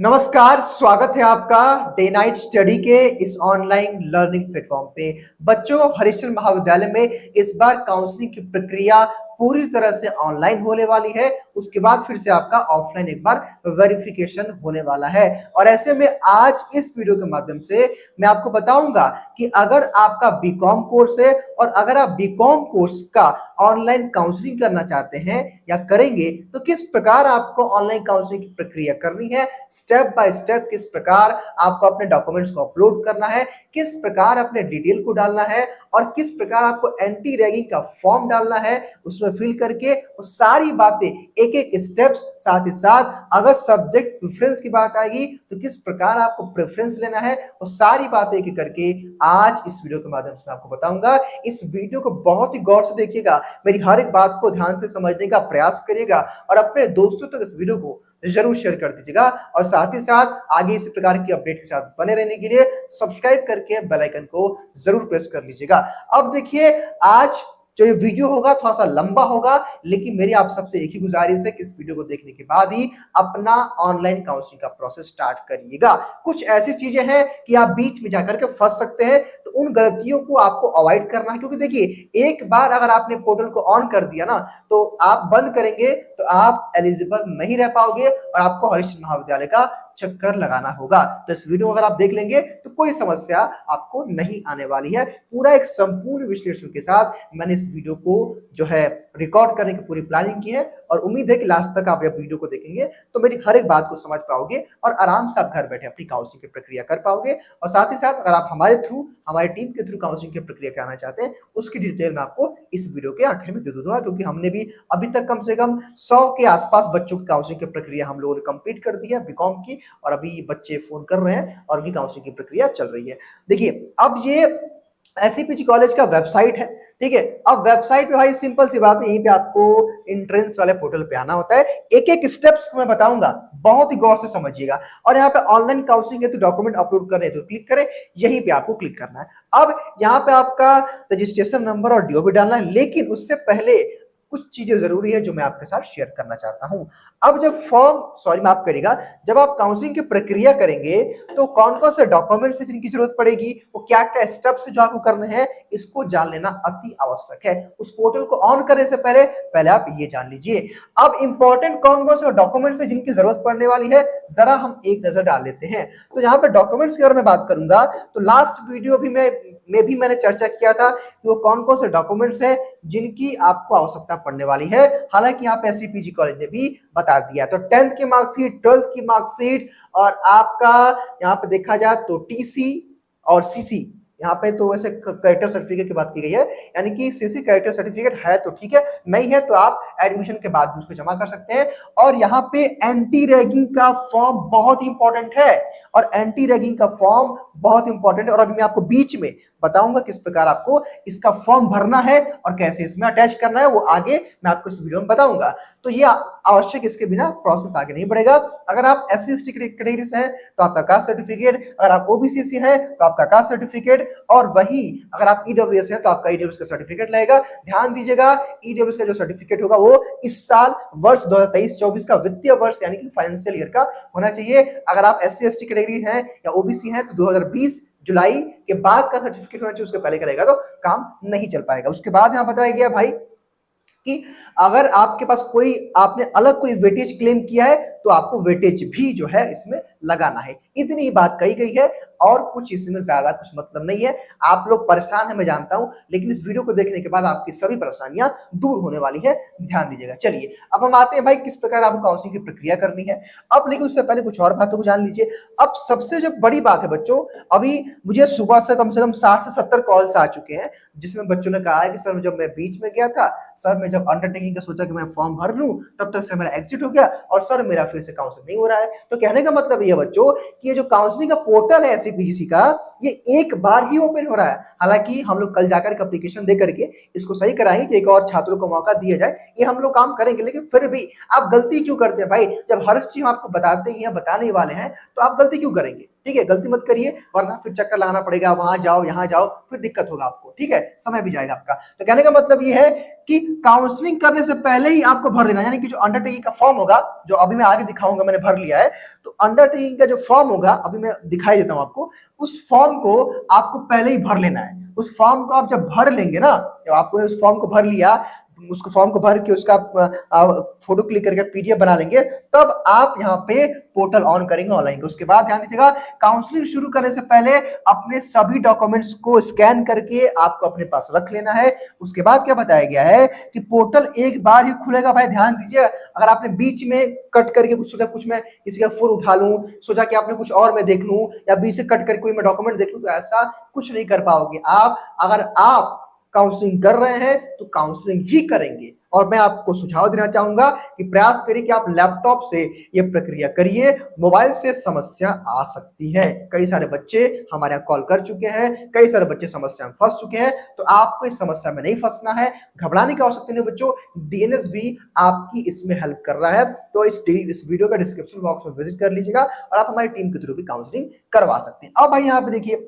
नमस्कार, स्वागत है आपका डे नाइट स्टडी के इस ऑनलाइन लर्निंग प्लेटफॉर्म पे। बच्चों, हरिश्चंद्र महाविद्यालय में इस बार काउंसलिंग की प्रक्रिया पूरी तरह से ऑनलाइन होने वाली है। उसके बाद फिर से आपका ऑफलाइन एक बार वेरिफिकेशन होने वाला है। और ऐसे में आज इस वीडियो के माध्यम से मैं आपको बताऊंगा कि अगर आपका बीकॉम कोर्स है और अगर आप बीकॉम कोर्स का ऑनलाइन काउंसलिंग करना चाहते हैं या करेंगे तो किस प्रकार आपको ऑनलाइन काउंसलिंग की प्रक्रिया करनी है, स्टेप बाय स्टेप किस प्रकार आपको अपने डॉक्यूमेंट्स को अपलोड करना है, किस प्रकार अपने डिटेल को डालना है और किस प्रकार आपको एंटी रैगिंग का फॉर्म डालना है, उसमें फिल करके वो सारी बातें एक एक स्टेप्स, साथ ही साथ अगर सब्जेक्ट प्रेफरेंस की बात आएगी तो किस प्रकार आपको प्रेफरेंस लेना है, वो सारी बातें एक एक करके आज इस वीडियो के माध्यम से मैं आपको बताऊंगा। इस वीडियो को बहुत ही गौर से देखिएगा, मेरी हर एक बात को ध्यान से समझने का प्रयास करिएगा और अपने दोस्तों तक इस वीडियो को जरूर शेयर कर दीजिएगा। और साथ ही साथ आगे इस प्रकार की अपडेट के साथ बने रहने के लिए सब्सक्राइब करके बेल आइकन को जरूर प्रेस कर लीजिएगा। अब देखिए, आज जो ये वीडियो होगा थोड़ा सा लंबा होगा, लेकिन मेरी आप सबसे एक ही गुजारिश है कि इस वीडियो को देखने के बाद ही अपना ऑनलाइन काउंसलिंग का प्रोसेस स्टार्ट करिएगा। कुछ ऐसी चीजें हैं कि आप बीच में जाकर के फंस सकते हैं, तो उन गलतियों को आपको अवॉइड करना है। क्योंकि देखिए, एक बार अगर आपने पोर्टल को ऑन कर दिया ना, तो आप बंद करेंगे तो आप एलिजिबल नहीं रह पाओगे और आपको हरिश्चंद्र महाविद्यालय का चक्कर लगाना होगा। तो इस वीडियो को अगर आप देख लेंगे तो कोई समस्या आपको नहीं आने वाली है। पूरा एक संपूर्ण विश्लेषण के साथ मैंने इस वीडियो को जो है रिकॉर्ड करने की पूरी प्लानिंग की है और उम्मीद है कि लास्ट तक आप यह वीडियो को देखेंगे तो मेरी हर एक बात को समझ पाओगे और आराम से आप घर बैठे अपनी काउंसलिंग की प्रक्रिया कर पाओगे। और साथ ही साथ अगर आप हमारे थ्रू, हमारी टीम के थ्रू काउंसलिंग की प्रक्रिया कराना चाहते हैं, उसकी डिटेल मैं आपको इस वीडियो के आखिर में दे दूंगा। क्योंकि हमने भी अभी तक कम से कम 100 के आसपास बच्चों की काउंसलिंग की प्रक्रिया हम लोगों ने कंप्लीट कर दी है बीकॉम की, और अभी बच्चे फोन कर रहे हैं और भी काउंसलिंग की प्रक्रिया चल रही है। देखिए, अब ये एससीपीजी कॉलेज का वेबसाइट है, ठीक है। अब वेबसाइट पे भाई सिंपल सी बात है, यहीं पे आपको एंट्रेंस वाले पोर्टल पे आना होता है। एक एक स्टेप्स मैं बताऊंगा, बहुत ही गौर से समझिएगा। और यहाँ पे ऑनलाइन काउंसलिंग है तो डॉक्यूमेंट अपलोड कर रहे हैं तो क्लिक करें, यहीं पे आपको क्लिक करना है। अब यहाँ पे आपका रजिस्ट्रेशन नंबर और डीओ भी डालना है, लेकिन उससे पहले कुछ चीजें जरूरी है जो मैं आपके साथ शेयर करना चाहता हूं। अब जब माफ करिएगा, जब आप काउंसलिंग की प्रक्रिया करेंगे तो कौन कौन से डॉक्यूमेंट्स है जिनकी जरूरत पड़ेगी, वो क्या क्या स्टेप्स जो आपको करने हैं, इसको जान लेना अति आवश्यक है। उस पोर्टल को ऑन करने से पहले आप ये जान लीजिए। अब इंपॉर्टेंट कौन कौन से डॉक्यूमेंट्स है जिनकी जरूरत पड़ने वाली है, जरा हम एक नजर डाल लेते हैं। तो यहाँ पे डॉक्यूमेंट्स की अगर मैं बात करूंगा तो लास्ट वीडियो भी मैंने चर्चा किया था कि वो कौन कौन से डॉक्यूमेंट्स हैं जिनकी आपको आवश्यकता पड़ने वाली है। हालांकि यहाँ पे एससीपीजी कॉलेज ने भी बता दिया। तो 10th की मार्कशीट, 12th की मार्कशीट और आपका यहाँ पे देखा जाए तो टीसी और सीसी, यहाँ पे तो वैसे कैरेक्टर सर्टिफिकेट की बात की गई है, यानी कि सीसी कैरेक्टर सर्टिफिकेट है तो ठीक है, नहीं है तो आप एडमिशन के बाद भी उसको जमा कर सकते हैं। और यहाँ पे एंटी रैगिंग का फॉर्म बहुत इंपॉर्टेंट है, और एंटी रैगिंग का फॉर्म बहुत इंपॉर्टेंट है। और अभी मैं आपको बीच में बताऊंगा किस प्रकार आपको इसका फॉर्म भरना है और कैसे इसमें अटैच करना है, वो आगे मैं आपको इस वीडियो में बताऊंगा। तो ये आवश्यक, इसके बिना प्रोसेस आगे नहीं बढ़ेगा। अगर आप एससी एसटी कैटेगरी से हैं तो आपका कास्ट सर्टिफिकेट, अगर आप ओबीसी से हैं तो आपका कास्ट सर्टिफिकेट, और वही अगर आप ईडब्ल्यूएस है तो आपका ईडब्ल्यूएस का सर्टिफिकेट लगेगा। ध्यान दीजिएगा, ईडब्ल्यूएस का जो सर्टिफिकेट होगा वो इस साल वर्ष 2023-24 का वित्तीय वर्ष यानी कि फाइनेंशियल ईयर का होना चाहिए। अगर आप एससी एसटी कैटेगरी हैं या ओबीसी हैं तो 2020 जुलाई के बाद का सर्टिफिकेट होना चाहिए, उसके पहले करेगा तो काम नहीं चल पाएगा। उसके बाद यहां बताया गया भाई कि अगर आपके पास आपने अलग कोई वेटेज क्लेम किया है तो आपको वेटेज भी जो है इसमें लगाना है। इतनी ही बात कही गई है और कुछ इसमें ज्यादा कुछ मतलब नहीं है। आप लोग परेशान है मैं जानता हूं, लेकिन इस वीडियो को देखने के बाद आपकी सभी परेशानियां दूर होने वाली है, ध्यान दीजिएगा। चलिए अब हम आते हैं भाई किस प्रकार आपको काउंसलिंग की प्रक्रिया करनी है। अब लेकिन उससे पहले कुछ और बातों को जान लीजिए। अब सबसे जो बड़ी बात है बच्चों, अभी मुझे सुबह से कम 60 से 70 कॉल्स आ चुके हैं जिसमें बच्चों ने कहा है कि सर जब मैं बीच में गया था, सर मैं जब अंडरटेकिंग का सोचा कि मैं फॉर्म भर लूं तब तक से मेरा एग्जिट हो गया और सर मेरा फिर से काउंसलिंग नहीं हो रहा है। तो कहने का मतलब ये बच्चों कि ये जो काउंसलिंग का पोर्टल है एससीपीजीसी का, ये एक बार ही ओपन हो रहा है। हालांकि हम लोग कल जाकर के एप्लीकेशन दे करके इसको सही कराएंगे कि एक और छात्रों को मौका दिया जाए, ये हम लोग काम करेंगे। लेकिन फिर भी आप गलती क्यों करते हैं भाई? जब हर चीज हम आपको बताते ही हैं, बताने वाले हैं, तो आप गलती क्यों करेंगे? ठीक है, गलती मत करिए वरना फिर चक्कर लगाना पड़ेगा, वहां जाओ यहाँ जाओ, फिर दिक्कत होगा आपको, ठीक है, समय भी जाएगा आपका। तो कहने का मतलब ये है कि काउंसलिंग करने से पहले ही आपको भर देना, यानी कि जो अंडरटेकिंग का फॉर्म होगा, जो अभी मैं आगे दिखाऊंगा, मैंने भर लिया है, तो अंडरटेकिंग का जो फॉर्म होगा अभी मैं दिखाई देता हूं आपको, उस फॉर्म को आपको पहले ही भर लेना है। उस फॉर्म को आप जब भर लेंगे ना, जब आपको उस फॉर्म को भर लिया, उसको फॉर्म को भर के उसका फोटो क्लिक करके पीडीएफ बना लेंगे, तब आप यहाँ पे पोर्टल ऑन करेंगे ऑनलाइन। उसके बाद ध्यान दीजिएगा, काउंसलिंग शुरू करने से पहले अपने सभी डॉक्यूमेंट्स को स्कैन करके आपको अपने पास रख लेना है। उसके बाद क्या बताया गया है कि पोर्टल एक बार ही खुलेगा। भाई ध्यान दीजिए, अगर आपने बीच में कट करके कुछ सोचा, कुछ मैं किसी का फुल उठा लूं, सोचा कि आपने कुछ और मैं देख लूं, या बीच से कट करके कोई मैं डॉक्यूमेंट देख लूं, तो ऐसा कुछ नहीं कर पाओगे आप। अगर आप काउंसलिंग कर रहे हैं तो काउंसलिंग ही करेंगे। और मैं आपको सुझाव देना चाहूंगा कि प्रयास करिए कि आप लैपटॉप से ये प्रक्रिया करिए, मोबाइल से समस्या आ सकती है। कई सारे बच्चे हमारे यहाँ कॉल कर चुके हैं, कई सारे बच्चे समस्या में फंस चुके हैं, तो आपको इस समस्या में नहीं फंसना है, घबराने की आवश्यकता नहीं बच्चों। डीएनएस भी आपकी इसमें हेल्प कर रहा है, तो इस वीडियो का डिस्क्रिप्शन बॉक्स में विजिट कर लीजिएगा और आप हमारी टीम के थ्रू भी काउंसलिंग करवा सकते हैं। अब भाई यहाँ पे देखिए,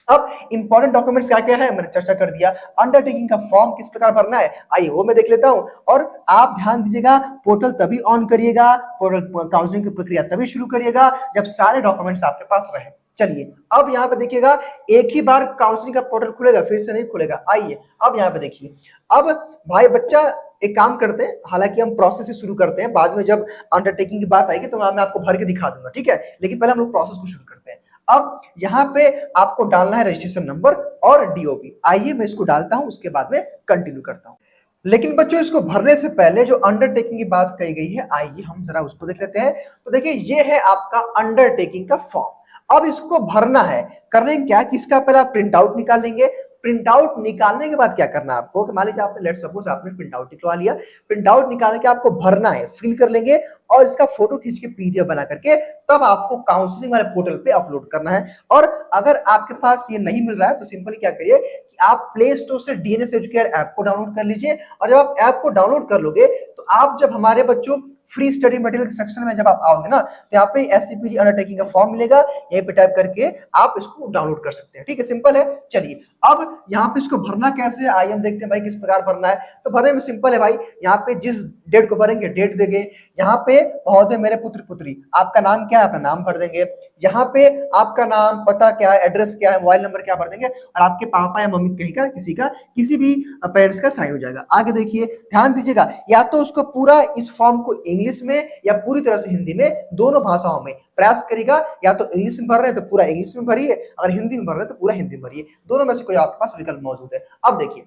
अब इंपॉर्टेंट डॉक्यूमेंट्स क्या क्या है मैंने चर्चा कर दिया। अंडरटेकिंग का फॉर्म किस प्रकार भरना है, आइए वो मैं देख लेता हूं। और आप ध्यान दीजिएगा, पोर्टल तभी ऑन करिएगा, पोर्टल काउंसलिंग की प्रक्रिया तभी शुरू करिएगा जब सारे डॉक्यूमेंट्स आपके पास रहे। चलिए अब यहाँ पे देखिएगा, एक ही बार काउंसलिंग का पोर्टल खुलेगा, फिर से नहीं खुलेगा। आइए अब यहाँ पे देखिए, अब भाई बच्चा एक काम करते हैं, हालांकि हम प्रोसेस से शुरू करते हैं, बाद में जब अंडरटेकिंग की बात आएगी तो मैं आपको भर के दिखा दूंगा, ठीक है, लेकिन पहले हम लोग प्रोसेस को शुरू करते हैं। अब यहाँ पे आपको डालना है रजिस्ट्रेशन नंबर और डीओपी। आइए मैं इसको डालता हूं, उसके बाद में कंटिन्यू करता हूं। लेकिन बच्चों इसको भरने से पहले जो अंडरटेकिंग की बात कही गई है, आइए हम जरा उसको देख लेते हैं। तो देखिए ये है आपका अंडरटेकिंग का फॉर्म। अब इसको भरना है, करने क्या कि इसका पहले आप प्रिंट आउट निकाल लेंगे। प्रिंट आउट निकालने के बाद क्या करना है आपको, कि मान लीजिए आपने लेट सपोज आपने प्रिंट आउट निकलवा लिया, प्रिंट आउट निकाल के आपको भरना है, फिल कर लेंगे और इसका फोटो खींच के पीडीएफ बना करके तब आपको काउंसलिंग वाले पोर्टल पे अपलोड करना है। और अगर आपके पास ये नहीं मिल रहा है तो सिंपली क्या करिए कि आप प्ले स्टोर से डीएनएस एजुकेयर ऐप को डाउनलोड कर लीजिए। और जब आप ऐप को डाउनलोड कर लोगे तो आप जब हमारे बच्चों फ्री स्टडी मटेरियल सेक्शन में जब आप आओगे ना, तो यहाँ पे एससीपीजी अंडरटेकिंग का फॉर्म मिलेगा, यहीं पे टाइप करके आप इसको डाउनलोड कर सकते हैं, ठीक है, सिंपल है। चलिए अब यहाँ पे इसको भरना कैसे है, आइए हम देखते हैं भाई किस प्रकार भरना है। तो भरने में सिंपल है भाई, यहाँ पे जिस डेट को भरेंगे डेट देंगे, यहाँ पे महोदय मेरे पुत्र पुत्री, आपका नाम क्या है, अपना नाम भर देंगे, यहाँ पे आपका नाम, पता क्या है, एड्रेस क्या है, मोबाइल नंबर क्या भर देंगे, और आपके पापा या मम्मी कहीं का किसी का किसी भी पेरेंट्स का साइन हो जाएगा। आगे देखिए ध्यान दीजिएगा, या तो उसको पूरा इस फॉर्म को इंग्लिश में या पूरी तरह से हिंदी में, दोनों भाषाओं में प्रयास करेगा। या तो इंग्लिश में भर रहे हैं तो पूरा इंग्लिश में भरिए, अगर हिंदी में भर रहे हैं तो पूरा हिंदी में भरिए, दोनों में से कोई आपके पास विकल्प मौजूद है। अब देखिए,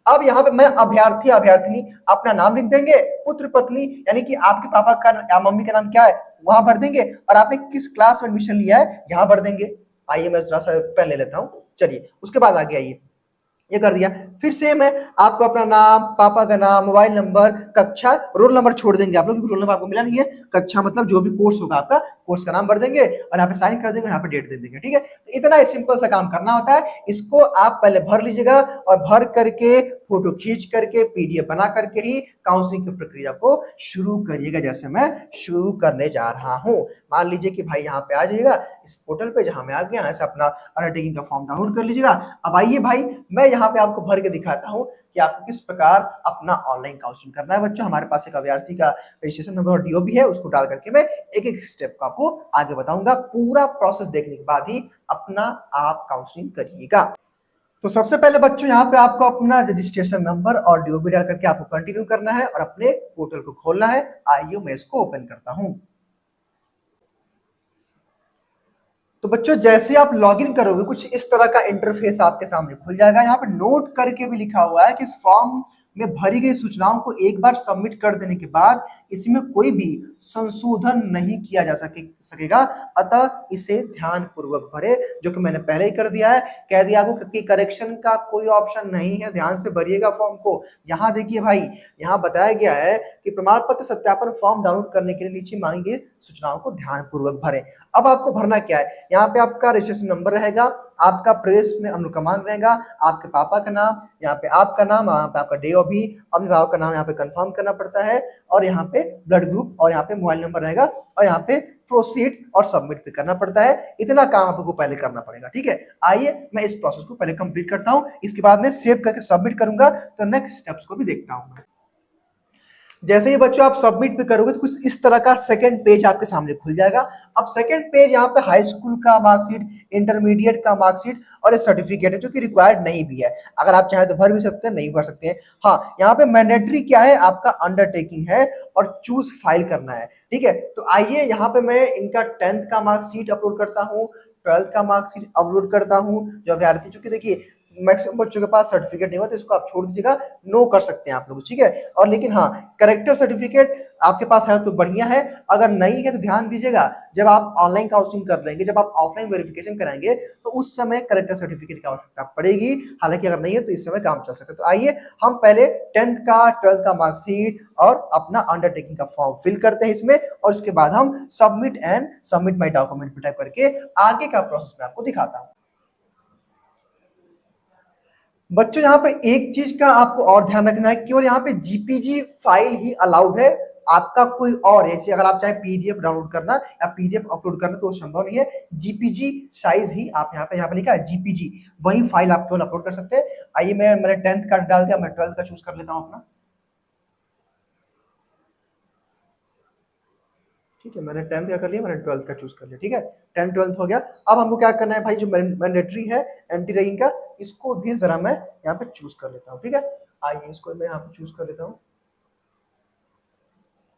अब यहाँ पे मैं अभ्यर्थी अभ्यर्थिनी अपना नाम लिख देंगे, पुत्र पत्नी यानी कि आपके पापा का या मम्मी का नाम क्या है वहां भर देंगे, और आपने किस क्लास में एडमिशन लिया है यहाँ भर देंगे। आइए मैं थोड़ा सा पेन ले लेता हूँ। चलिए उसके बाद आगे आइए, ये कर दिया, फिर सेम है, आपको अपना नाम, पापा का नाम, मोबाइल नंबर, कक्षा, रोल नंबर छोड़ देंगे आप लोग, रोल नंबर आपको मिला नहीं है, कक्षा मतलब जो भी कोर्स होगा आपका, कोर्स का नाम भर देंगे और यहाँ पे साइन कर देंगे, यहाँ पे डेट दे देंगे, ठीक है। तो इतना ही सिंपल सा काम करना होता है। इसको आप पहले भर लीजिएगा और भर करके फोटो खींच करके पीडीएफ बना करके ही काउंसलिंग की प्रक्रिया को शुरू करिएगा, जैसे मैं शुरू करने जा रहा हूँ। मान लीजिए कि भाई यहाँ पे आ जाइएगा इस पोर्टल पे जहां मैं आ गया, ऐसे अपना अंडरटेकिंग का फॉर्म डाउनलोड कर लीजिएगा। अब आइए भाई मैं यहाँ पे आपको भर के दिखाता हूँ कि आपको किस प्रकार अपना ऑनलाइन काउंसलिंग करना है। बच्चों हमारे पास एक अभ्यर्थी का रजिस्ट्रेशन नंबर और डीओ भी है, उसको डाल करके मैं एक एक स्टेप को आपको आगे बताऊंगा। पूरा प्रोसेस देखने के बाद ही अपना आप काउंसलिंग करिएगा। तो सबसे पहले बच्चों यहाँ पे आपको अपना रजिस्ट्रेशन नंबर और डीओ भी डाल करके आपको कंटिन्यू करना है और अपने पोर्टल को खोलना है। आइए मैं इसको ओपन करता हूं। तो बच्चों जैसे आप लॉगिन करोगे कुछ इस तरह का इंटरफेस आपके सामने खुल जाएगा। यहाँ पे नोट करके भी लिखा हुआ है कि इस फॉर्म में भरी गई सूचनाओं को एक बार सबमिट कर देने के बाद इसमें कोई भी संशोधन नहीं किया जा सकेगा, अतः इसे ध्यान पूर्वक भरे, जो कि मैंने पहले ही कर दिया है। कह दिया आपको कि करेक्शन का कोई ऑप्शन नहीं है, ध्यान से भरिएगा फॉर्म को। यहाँ देखिए भाई, यहाँ बताया गया है कि प्रमाण पत्र सत्यापन फॉर्म डाउनलोड करने के लिए नीचे मांगी गई सूचनाओं को ध्यान पूर्वक भरें। अब आपको भरना क्या है, यहाँ पे आपका रजिस्ट्रेशन नंबर रहेगा, आपका प्रवेश में अनुक्रमांक रहेगा, आपके पापा का नाम, यहाँ पे आपका नाम, यहाँ पे आपका डे ऑफ बर्थ, अभिभावक का नाम यहाँ पे कंफर्म करना पड़ता है, और यहाँ पे ब्लड ग्रुप और यहाँ पे मोबाइल नंबर रहेगा, और यहाँ पे प्रोसीड और सबमिट पे करना पड़ता है। इतना काम आपको पहले करना पड़ेगा, ठीक है। आइए मैं इस प्रोसेस को पहले कंप्लीट करता हूं, इसके बाद में सेव करके सबमिट करूंगा, तो नेक्स्ट स्टेप्स को भी देखता हूं। जैसे ही बच्चों आप सबमिट पे करोगे तो कुछ इस तरह का सेकंड पेज आपके सामने खुल जाएगा। अब सेकंड पेज यहाँ पे हाई स्कूल का मार्कशीट, इंटरमीडिएट का मार्कशीट और सर्टिफिकेट है जो कि रिक्वायर्ड नहीं भी है। अगर आप चाहें तो भर भी सकते हैं, नहीं भर सकते हैं। हाँ, यहाँ पे मैंडेटरी क्या है, आपका अंडरटेकिंग है और चूज फाइल करना है, ठीक है। तो आइए यहाँ पे मैं इनका 10th का मार्कशीट अपलोड करता हूँ, 12th का मार्कशीट अपलोड करता हूँ। जो अभ्यर्थी, चूंकि देखिए मैक्सिमम बच्चों के पास सर्टिफिकेट नहीं होता, तो इसको आप छोड़ दीजिएगा, नो कर सकते हैं आप लोग, ठीक है। और लेकिन हाँ, करेक्टर सर्टिफिकेट आपके पास है तो बढ़िया है, अगर नहीं है तो ध्यान दीजिएगा, जब आप ऑनलाइन काउंसलिंग कर लेंगे, जब आप ऑफलाइन वेरिफिकेशन कराएंगे तो उस समय करेक्टर सर्टिफिकेट की आवश्यकता पड़ेगी। हालांकि अगर नहीं है तो इस समय काम चल सकता है। तो आइए हम पहले 10th का, 12th का मार्कशीट और अपना अंडरटेकिंग का फॉर्म फिल करते हैं इसमें, और उसके बाद हम submit and submit my document पे टाइप करके आगे का प्रोसेस मैं आपको दिखाता हूँ। बच्चों यहाँ पे एक चीज का आपको और ध्यान रखना है, केवल यहाँ पे जीपीजी फाइल ही अलाउड है। आपका कोई और, जैसे अगर आप चाहे पीडीएफ डाउनलोड करना या पीडीएफ अपलोड करना तो संभव नहीं है। जीपीजी साइज ही आप यहाँ पे लिखा है जीपीजी, वही फाइल आप केवल अपलोड कर सकते हैं। आइए मैंने 10th का डाल दिया, मैं 12th का चूज कर लेता हूँ अपना, ठीक है। मैंने 10th का कर लिया, मैंने 12th का चूज कर लिया, ठीक है। 10th 12th हो गया। अब हमको क्या करना है भाई, जो मैंडेटरी है एंटी रैगिंग का, इसको भी जरा मैं यहाँ पे चूज कर लेता हूँ, ठीक है। आइए इसको मैं यहाँ पे चूज कर लेता हूँ,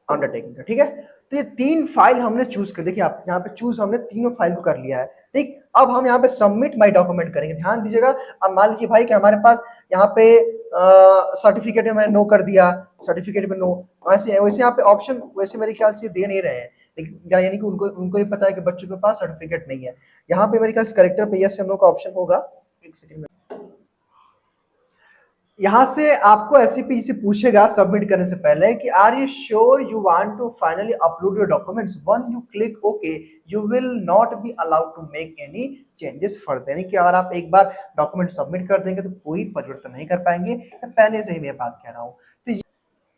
अंडरटेकिंग का, ठीक है। तो ये 3 फाइल हमने चूज कर, देखिए आप यहाँ पे चूज हमने तीनों फाइल को कर लिया है, ठीक। अब हम यहाँ पे सबमिट माय डॉक्यूमेंट करेंगे, ध्यान दीजिएगा। अब मान लीजिए भाई कि हमारे पास यहाँ पे सर्टिफिकेट में मैंने नो कर दिया, सर्टिफिकेट में नो, वैसे वैसे यहाँ पे ऑप्शन वैसे मेरे ख्याल से दे नहीं रहे हैं, लेकिन यानी कि उनको उनको ये पता है कि बच्चों के पास सर्टिफिकेट नहीं है। यहाँ पे मेरे ख्याल से करेक्टर पे यस या नो का ऑप्शन होगा। एक सेकंड में यहाँ से आपको एससीपी से पूछेगा सबमिट करने से पहले कि are you sure you want to finally upload your documents, when you click okay you will not be allowed to make any changes further. यानी कि अगर आप एक बार डॉक्यूमेंट सबमिट कर देंगे तो कोई परिवर्तन नहीं कर पाएंगे। पहले से ही मैं बात कह रहा हूँ।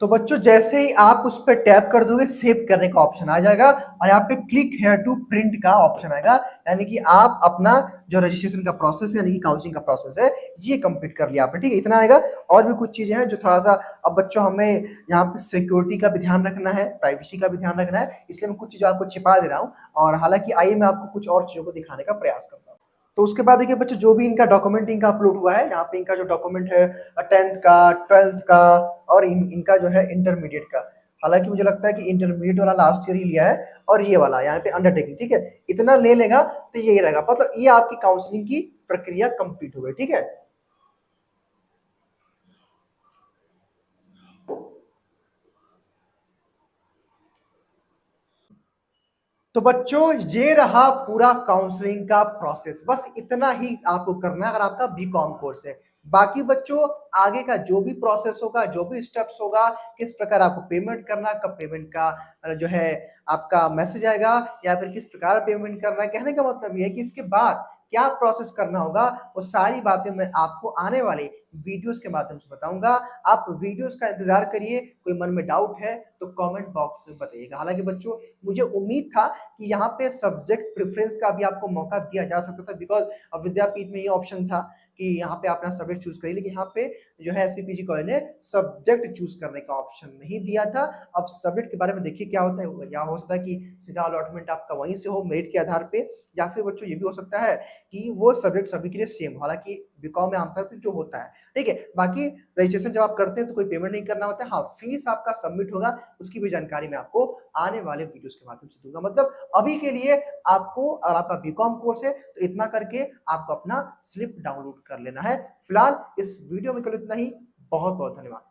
तो बच्चों जैसे ही आप उस पर टैप कर दोगे, सेव करने का ऑप्शन आ जाएगा और यहाँ पे क्लिक हेयर टू प्रिंट का ऑप्शन आएगा। यानी कि आप अपना जो रजिस्ट्रेशन का प्रोसेस है, यानी कि काउंसलिंग का प्रोसेस है, ये कंप्लीट कर लिया आपने, ठीक है। इतना आएगा। और भी कुछ चीजें हैं जो थोड़ा सा, अब बच्चों हमें यहाँ पे सिक्योरिटी का भी ध्यान रखना है, प्राइवेसी का भी ध्यान रखना है, इसलिए मैं कुछ चीजें आपको छिपा दे रहा हूँ। और हालांकि आइए मैं आपको कुछ और चीजों को दिखाने का प्रयास करता हूँ। तो उसके बाद देखिए बच्चों, जो भी इनका डॉक्यूमेंट इनका अपलोड हुआ है, यहाँ पे इनका जो डॉक्यूमेंट है 10th का, 12th का और इनका जो है इंटरमीडिएट का। हालांकि मुझे लगता है कि इंटरमीडिएट वाला लास्ट ईयर ही लिया है, और ये वाला यहाँ पे अंडरटेकिंग, ठीक है। इतना ले लेगा तो यही रहेगा, मतलब ये आपकी काउंसलिंग की प्रक्रिया कंप्लीट हो गई, ठीक है। तो बच्चों ये रहा पूरा काउंसलिंग का प्रोसेस, बस इतना ही आपको करना है अगर आपका बीकॉम कोर्स है। बाकी बच्चों आगे का जो भी प्रोसेस होगा, जो भी स्टेप्स होगा, किस प्रकार आपको पेमेंट करना, कब पेमेंट का जो है आपका मैसेज आएगा, या फिर किस प्रकार पेमेंट करना है, कहने का मतलब ये है कि इसके बाद क्या प्रोसेस करना होगा, वो सारी बातें मैं आपको आने वाले वीडियोस के माध्यम से बताऊंगा। आप वीडियोस का इंतजार करिए। कोई मन में डाउट है तो कमेंट बॉक्स में बताइएगा। हालांकि बच्चों मुझे उम्मीद था कि यहाँ पे सब्जेक्ट प्रेफरेंस का भी आपको मौका दिया जा सकता था, बिकॉज विद्यापीठ में ये ऑप्शन था कि यहाँ पे अपना सब्जेक्ट चूज करिए, लेकिन यहाँ पे जो है एससीपीजी कॉलेज ने सब्जेक्ट चूज करने का ऑप्शन नहीं दिया था। अब सब्जेक्ट के बारे में देखिए क्या होता है, या हो सकता है कि सीधा अलॉटमेंट आपका वहीं से हो मेरिट के आधार पे, या फिर बच्चों ये भी हो सकता है कि वो सब्जेक्ट सभी के लिए सेम हो। हालांकि बीकॉम में आमतौर पर जो होता है, ठीक है। बाकी रजिस्ट्रेशन जब आप करते हैं तो कोई पेमेंट नहीं करना होता है। हाँ, फीस आपका सबमिट होगा, उसकी भी जानकारी मैं आपको आने वाले वीडियोस के माध्यम से दूंगा। मतलब अभी के लिए आपको, अगर आपका बीकॉम कोर्स है तो इतना करके आपको अपना स्लिप डाउनलोड कर लेना है। फिलहाल इस वीडियो में केवल इतना ही। बहुत बहुत धन्यवाद।